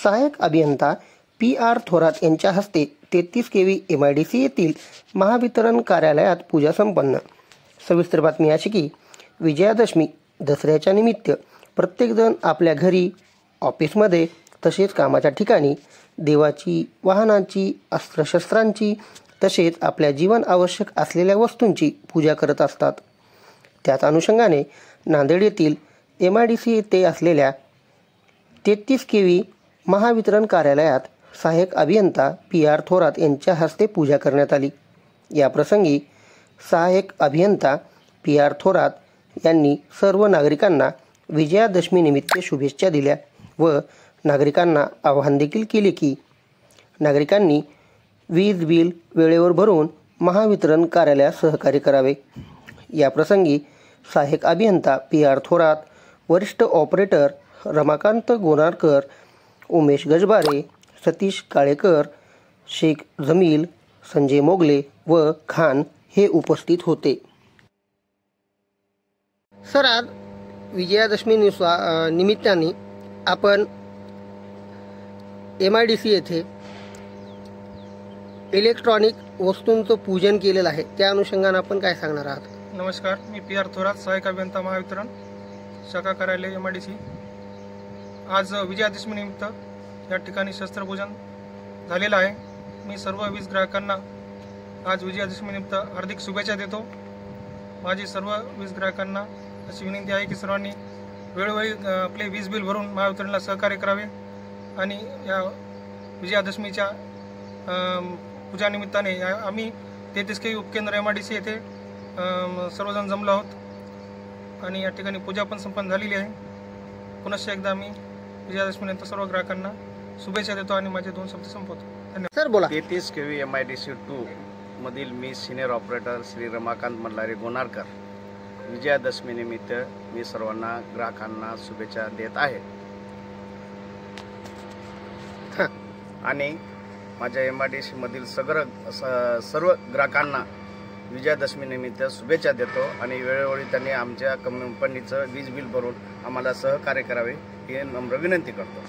सहाय्यक अभियंता PR थोरात यांच्या हस्ते 33 kV MIDC येथील महावितरण कार्यालयात पूजा संपन्न। सविस्तर बातमी अशी की विजयादशमी दसऱ्याच्या निमित्त प्रत्येकजण आपल्या घरी, ऑफिसमध्ये तसेच कामाच्या ठिकाणी देवाची, वाहनांची, अस्त्रशस्त्रांची तसेच आपल्या जीवन आवश्यक असलेल्या वस्तूंची पूजा करत असतात। त्याच अनुषंगाने नांदेड येथील MIDC येथे असलेल्या 33 kV महावितरण कार्यालयात सहाय्यक अभियंता PR थोरात यांच्या हस्ते पूजा करण्यात आली। या प्रसंगी सहाय्यक अभियंता PR थोरात यांनी सर्व नागरिकांना विजयादशमी निमित्त शुभेच्छा दिल्या व नागरिकांना आवाहन देखील केले की नागरिकांनी वीज बिल वेळेवर भरून महावितरण कार्यालयास सहकार्य करावे। या प्रसंगी सहाय्यक अभियंता PR थोरात, वरिष्ठ ऑपरेटर रमाकांत गोनारकर, उमेश गजबारे, सतीश काळेकर, शेख जमील, संजय मोगले व खान हे उपस्थित होते। सर, आज विजयादशमी निमित्ताने आपण MIDC येथे इलेक्ट्रॉनिक वस्तूंचं पूजन केलेलं आहे, त्या अनुषंगाने आपण काय सांगणार आहात? नमस्कार, मी PR थोरात, सहाय्यक अभियंता महावितरण शाखा कार्यालय MIDC। आज विजयादशमी निमित्त या ठिकाणी शस्त्रपूजन झालेलं आहे। मी सर्व वीज ग्राहकांना आज विजयादशमी निमित्त हार्दिक शुभेच्छा देतो। माझी सर्व वीज ग्राहकांना अशी विनंती आहे की सर्वांनी वेळोवेळी आपले वीज बिल भरून महावितरणला सहकार्य करावे आणि या विजयादशमीच्या पूजा निमित्ताने आम्ही 33 kV उपकेंद्र MIDC येथे सर्वजण जमलो आहोत आणि या ठिकाणी पूजा पण संपन्न झालेली आहे। पुनश्च एकदा मी विजयादशमीनंतर सर्व ग्राहकांना शुभेच्छा देतो आणि माझे 2 शब्द संपवतो। धन्यवाद। सर बोला। 33 kV MIDC 2 मधील मी सिनियर ऑपरेटर श्री रमाकांत मल्हारी गोनारकर विजयादशमी निमित्त मी सर्वांना ग्राहकांना शुभेच्छा देत आहे आणि माझ्या MIDC मधील सर्व ग्राहकांना विजयादशमी निमित्त शुभेच्छा देतो आणि वेळोवेळी त्यांनी आमच्या कंपनीचं वीज बिल भरून आम्हाला सहकार्य करावे ही नम्र विनंती करतो।